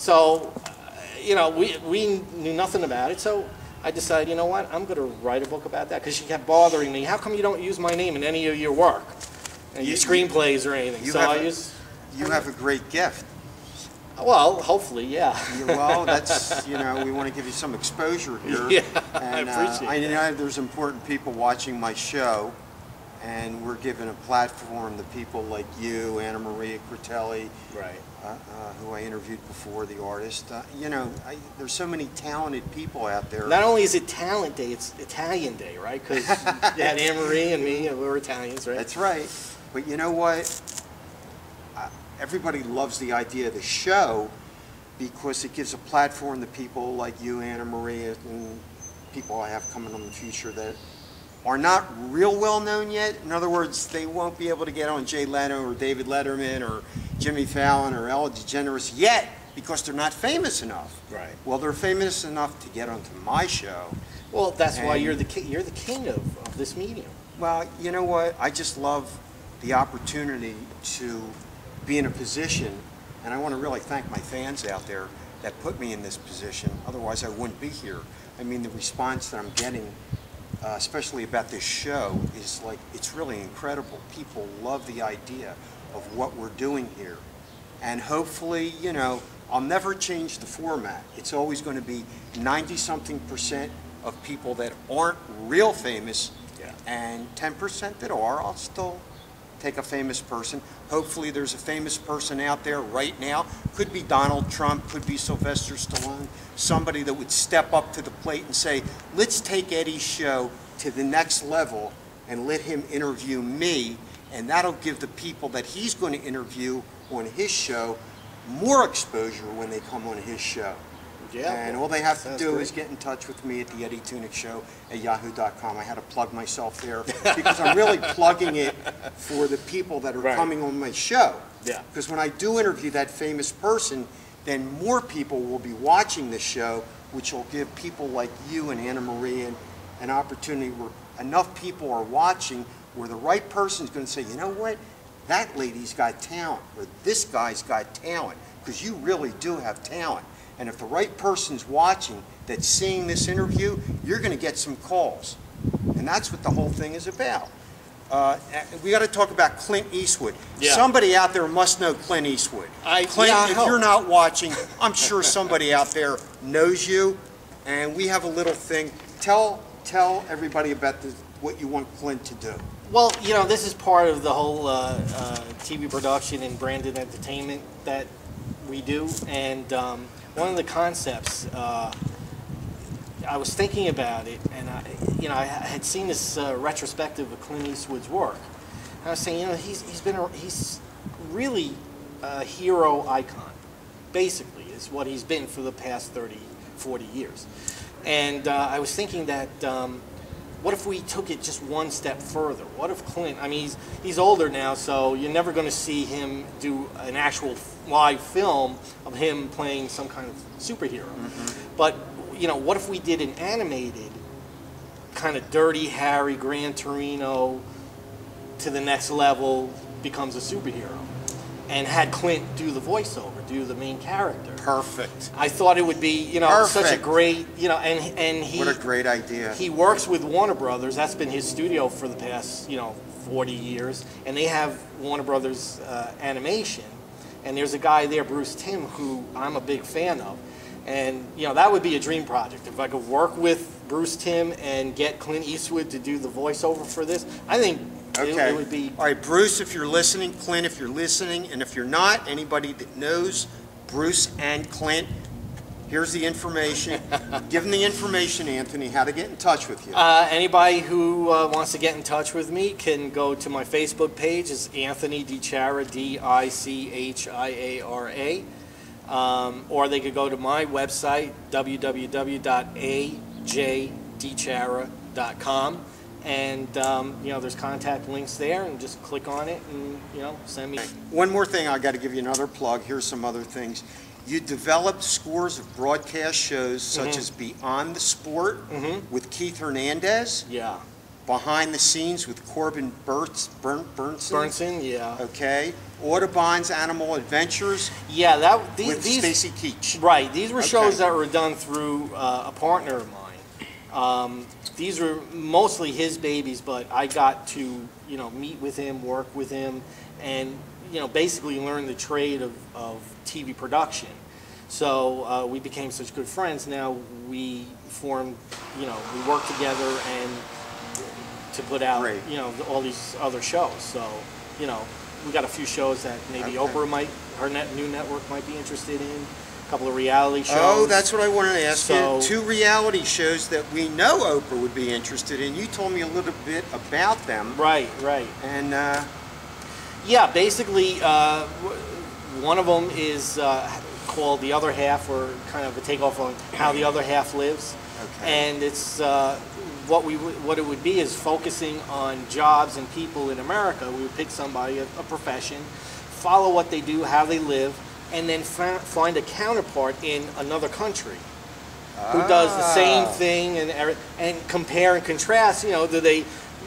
So, you know, we knew nothing about it. So I decided, you know what, I'm going to write a book about that, because she kept bothering me. How come you don't use my name in any of your work, and your screenplays or anything? You have a great gift. Well, hopefully, yeah. Well, that's, you know, we want to give you some exposure here. Yeah, and, I appreciate I know there's important people watching my show, and we're giving a platform to people like you, Anna Maria Critelli, right? Who I interviewed before, the artist. You know, there's so many talented people out there. Not only is it Talent Day, it's Italian Day, right? Because you had Anna Marie and me, and we were Italians, right? That's right. But you know what? Everybody loves the idea of the show because it gives a platform to people like you, Anna Maria, and people I have coming in the future that are not real well known yet. In other words, they won't be able to get on Jay Leno or David Letterman or Jimmy Fallon or Ellen DeGeneres yet because they're not famous enough. Right. Well, they're famous enough to get onto my show. Well, that's why you're the king of this medium. Well, you know what? I just love the opportunity to be in a position, and I want to really thank my fans out there that put me in this position. Otherwise, I wouldn't be here. I mean, the response that I'm getting, especially about this show, is like, it's really incredible. People love the idea of what we're doing here. And hopefully, you know, I'll never change the format. It's always going to be 90-something% of people that aren't real famous, and 10% that are. I'll still take a famous person. Hopefully there's a famous person out there right now. Could be Donald Trump, could be Sylvester Stallone, somebody that would step up to the plate and say, let's take Eddie's show to the next level and let him interview me, and that'll give the people that he's going to interview on his show more exposure when they come on his show. Yeah, and all they have to do is get in touch with me at the Eddie Tunick Show at yahoo.com. I had to plug myself there because I'm really plugging it for the people that are coming on my show. Yeah. Because when I do interview that famous person, then more people will be watching the show, which will give people like you and Anna Maria an opportunity where enough people are watching where the right person is going to say, you know what, that lady's got talent, or this guy's got talent, because you really do have talent. And if the right person's watching that's seeing this interview, you're going to get some calls. And that's what the whole thing is about. We got to talk about Clint Eastwood. Yeah. Somebody out there must know Clint Eastwood. Clint, if you're not watching, I'm sure somebody out there knows you. And we have a little thing. Tell everybody about what you want Clint to do. Well, you know, this is part of the whole TV production and branded entertainment that we do. And one of the concepts, I was thinking about it, and I had seen this retrospective of Clint Eastwood's work. And I was saying, you know, he's really a hero icon, basically, is what he's been for the past 30, 40 years. And I was thinking that, what if we took it just one step further? What if Clint, I mean, he's older now, so you're never going to see him do an actual live film of him playing some kind of superhero. Mm-hmm. But, you know, what if we did an animated kind of Dirty Harry, Gran Torino, to the next level, becomes a superhero, and had Clint do the voiceover, do the main character. Perfect. I thought it would be, you know, such a great, you know, and he... What a great idea. He works with Warner Brothers. That's been his studio for the past, you know, 40 years. And they have Warner Brothers Animation. And there's a guy there, Bruce Timm, who I'm a big fan of. And, you know, that would be a dream project. If I could work with Bruce Timm and get Clint Eastwood to do the voiceover for this, I think it would be... All right, Bruce, if you're listening, Clint, if you're listening, and if you're not, anybody that knows Bruce and Clint, here's the information. Give them the information, Anthony, how to get in touch with you. Anybody who wants to get in touch with me can go to my Facebook page. It's Anthony Dichiara, D-I-C-H-I-A-R-A. Or they could go to my website, www.ajdichiara.com. And, you know, there's contact links there, and just click on it and, you know, send me. One more thing, I got to give you another plug. Here's some other things. You developed scores of broadcast shows such as Beyond the Sport with Keith Hernandez. Yeah. Behind the Scenes with Corbin Burnson. Burnson, yeah. Okay. Audubon's Animal Adventures Yeah, with these Stacy Keach. right. These were Okay. shows that were done through a partner of mine. These were mostly his babies, but I got to meet with him, work with him, and basically learn the trade of TV production. So we became such good friends. Now we formed, we work together and to put out, Great. all these other shows. So, we got a few shows that maybe Okay. Oprah her new network might be interested in. A couple of reality shows. Oh, that's what I wanted to ask So- you. 2 reality shows that we know Oprah would be interested in. You told me a little bit about them. Right. And Yeah, basically, one of them is called The Other Half, or kind of a takeoff on How the Other Half Lives. Okay. And it's what it would be is focusing on jobs and people in America. We would pick somebody, a profession, follow what they do, how they live, and then find a counterpart in another country who does the same thing, and compare and contrast. Do they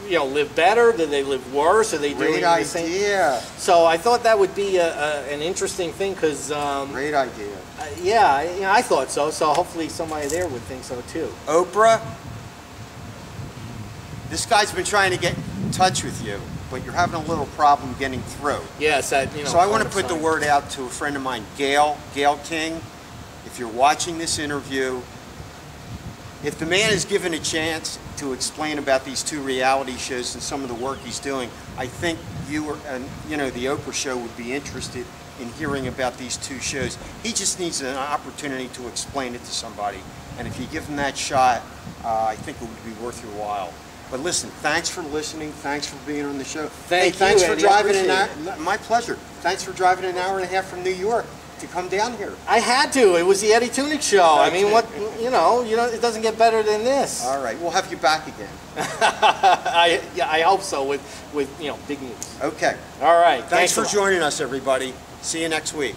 live better? Do they live worse? Are they doing the same? Great idea. So I thought that would be an interesting thing because Great idea. yeah, I thought so. So hopefully somebody there would think so too. Oprah, this guy's been trying to get in touch with you, but you're having a little problem getting through. Yes, So I want to put the word out to a friend of mine, Gail King. If you're watching this interview, if the man is given a chance to explain about these 2 reality shows and some of the work he's doing, I think you and the Oprah show would be interested in hearing about these 2 shows. He just needs an opportunity to explain it to somebody, and if you give him that shot, I think it would be worth your while. But listen, thanks for listening. Thanks for being on the show. Thanks for Eddie, driving I my pleasure. Thanks for driving an hour and a half from New York to come down here. I had to. It was the Eddie Tunick show. I mean, it doesn't get better than this. All right, we'll have you back again. I hope so with big news. Okay. All right. Thanks for a lot. joining us, everybody. See you next week.